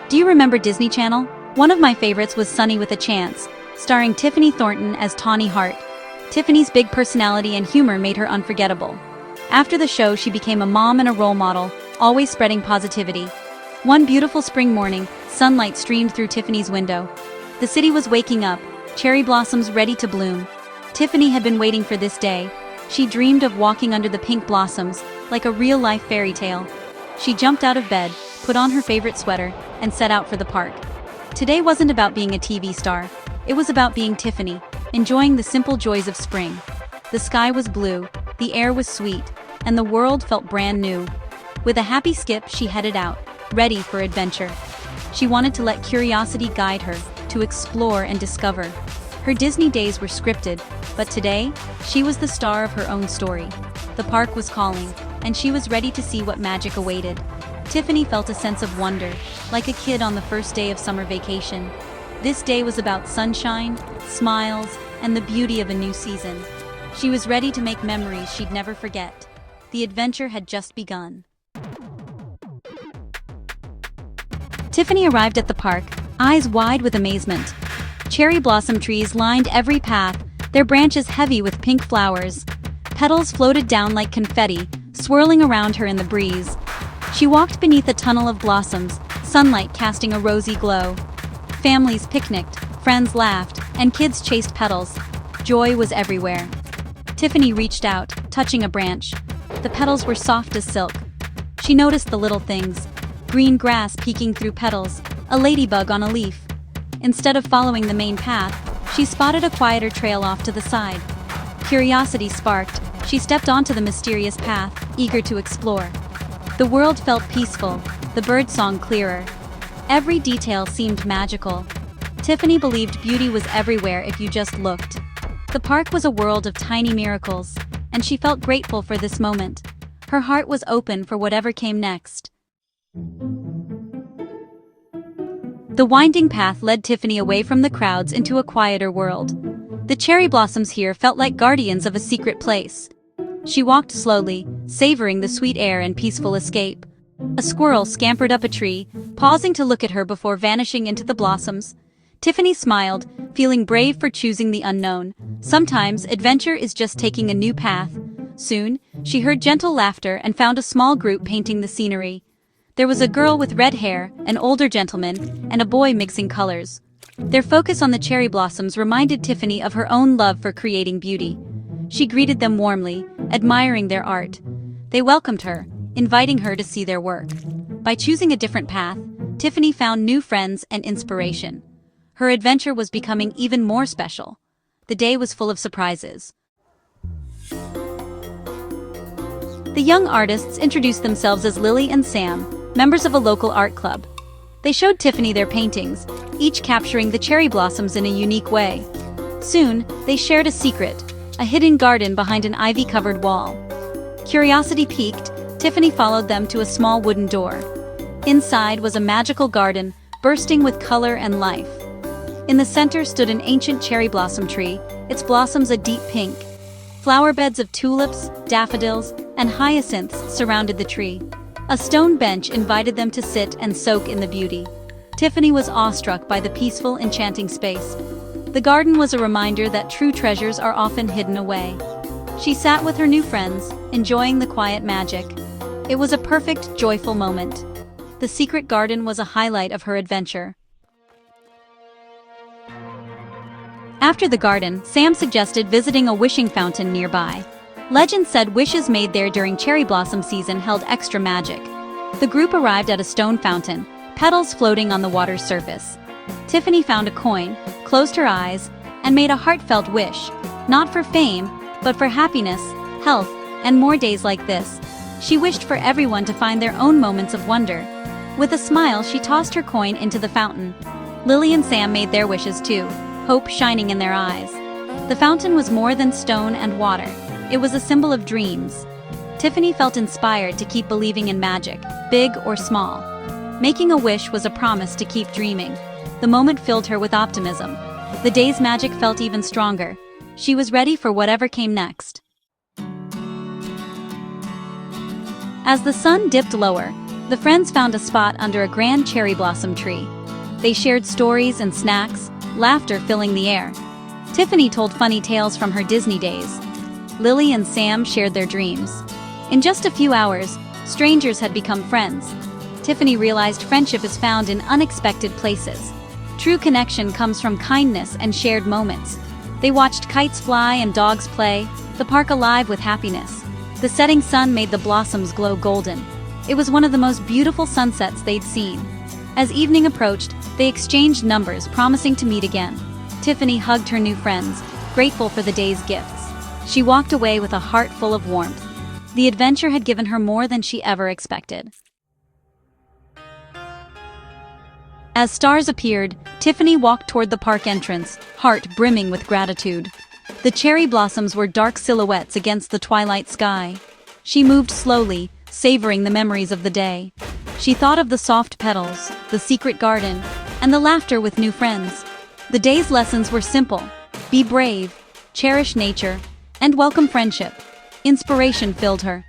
Do you remember Disney Channel? One of my favorites was Sonny with a Chance, starring Tiffany Thornton as Tawny Hart. Tiffany's big personality and humor made her unforgettable. After the show, she became a mom and a role model, always spreading positivity. One beautiful spring morning, sunlight streamed through Tiffany's window. The city was waking up, cherry blossoms ready to bloom. Tiffany had been waiting for this day. She dreamed of walking under the pink blossoms, like a real-life fairy tale. She jumped out of bed, put on her favorite sweater, and set out for the park. Today wasn't about being a TV star. It was about being Tiffany, enjoying the simple joys of spring. The sky was blue, the air was sweet, and the world felt brand new. With a happy skip, she headed out, ready for adventure. She wanted to let curiosity guide her, to explore and discover. Her Disney days were scripted, but today, she was the star of her own story. The park was calling, and she was ready to see what magic awaited. Tiffany felt a sense of wonder, like a kid on the first day of summer vacation. This day was about sunshine, smiles, and the beauty of a new season. She was ready to make memories she'd never forget. The adventure had just begun. Tiffany arrived at the park, eyes wide with amazement. Cherry blossom trees lined every path, their branches heavy with pink flowers. Petals floated down like confetti, swirling around her in the breeze. She walked beneath a tunnel of blossoms, sunlight casting a rosy glow. Families picnicked, friends laughed, and kids chased petals. Joy was everywhere. Tiffany reached out, touching a branch. The petals were soft as silk. She noticed the little things: green grass peeking through petals, a ladybug on a leaf. Instead of following the main path, she spotted a quieter trail off to the side. Curiosity sparked. She stepped onto the mysterious path, eager to explore. The world felt peaceful, the birdsong clearer. Every detail seemed magical. Tiffany believed beauty was everywhere if you just looked. The park was a world of tiny miracles, and she felt grateful for this moment. Her heart was open for whatever came next. The winding path led Tiffany away from the crowds into a quieter world. The cherry blossoms here felt like guardians of a secret place. She walked slowly, savoring the sweet air and peaceful escape. A squirrel scampered up a tree, pausing to look at her before vanishing into the blossoms. Tiffany smiled, feeling brave for choosing the unknown. Sometimes, adventure is just taking a new path. Soon, she heard gentle laughter and found a small group painting the scenery. There was a girl with red hair, an older gentleman, and a boy mixing colors. Their focus on the cherry blossoms reminded Tiffany of her own love for creating beauty. She greeted them warmly, admiring their art. They welcomed her, inviting her to see their work. By choosing a different path, Tiffany found new friends and inspiration. Her adventure was becoming even more special. The day was full of surprises. The young artists introduced themselves as Lily and Sam, members of a local art club. They showed Tiffany their paintings, each capturing the cherry blossoms in a unique way. Soon, they shared a secret, a hidden garden behind an ivy-covered wall. Curiosity piqued, Tiffany followed them to a small wooden door. Inside was a magical garden, bursting with color and life. In the center stood an ancient cherry blossom tree, its blossoms a deep pink. Flower beds of tulips, daffodils, and hyacinths surrounded the tree. A stone bench invited them to sit and soak in the beauty. Tiffany was awestruck by the peaceful, enchanting space. The garden was a reminder that true treasures are often hidden away. She sat with her new friends, enjoying the quiet magic. It was a perfect, joyful moment. The secret garden was a highlight of her adventure. After the garden, Sam suggested visiting a wishing fountain nearby. Legend said wishes made there during cherry blossom season held extra magic. The group arrived at a stone fountain, petals floating on the water's surface. Tiffany found a coin, closed her eyes, and made a heartfelt wish, not for fame, but for happiness, health, and more days like this. She wished for everyone to find their own moments of wonder. With a smile, she tossed her coin into the fountain. Lily and Sam made their wishes too, hope shining in their eyes. The fountain was more than stone and water. It was a symbol of dreams. Tiffany felt inspired to keep believing in magic, big or small. Making a wish was a promise to keep dreaming. The moment filled her with optimism. The day's magic felt even stronger. She was ready for whatever came next. As the sun dipped lower, The friends found a spot under a grand cherry blossom tree. They shared stories and snacks, laughter filling the air. Tiffany told funny tales from her Disney days. Lily and Sam shared their dreams. In just a few hours, strangers had become friends. Tiffany realized friendship is found in unexpected places. True connection comes from kindness and shared moments. They watched kites fly and dogs play, the park alive with happiness. The setting sun made the blossoms glow golden. It was one of the most beautiful sunsets they'd seen. As evening approached, they exchanged numbers, promising to meet again. Tiffany hugged her new friends, grateful for the day's gifts. She walked away with a heart full of warmth. The adventure had given her more than she ever expected. As stars appeared, Tiffany walked toward the park entrance, heart brimming with gratitude. The cherry blossoms were dark silhouettes against the twilight sky. She moved slowly, savoring the memories of the day. She thought of the soft petals, the secret garden, and the laughter with new friends. The day's lessons were simple: be brave, cherish nature, and welcome friendship. Inspiration filled her.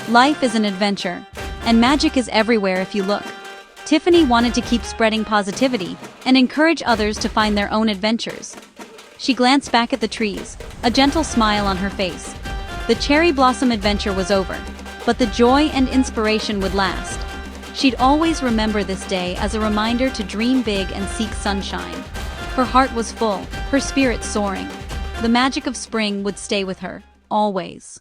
Life is an adventure, and magic is everywhere if you look. Tiffany wanted to keep spreading positivity and encourage others to find their own adventures. She glanced back at the trees, a gentle smile on her face. The cherry blossom adventure was over, but the joy and inspiration would last. She'd always remember this day as a reminder to dream big and seek sunshine. Her heart was full, her spirit soaring. The magic of spring would stay with her, always.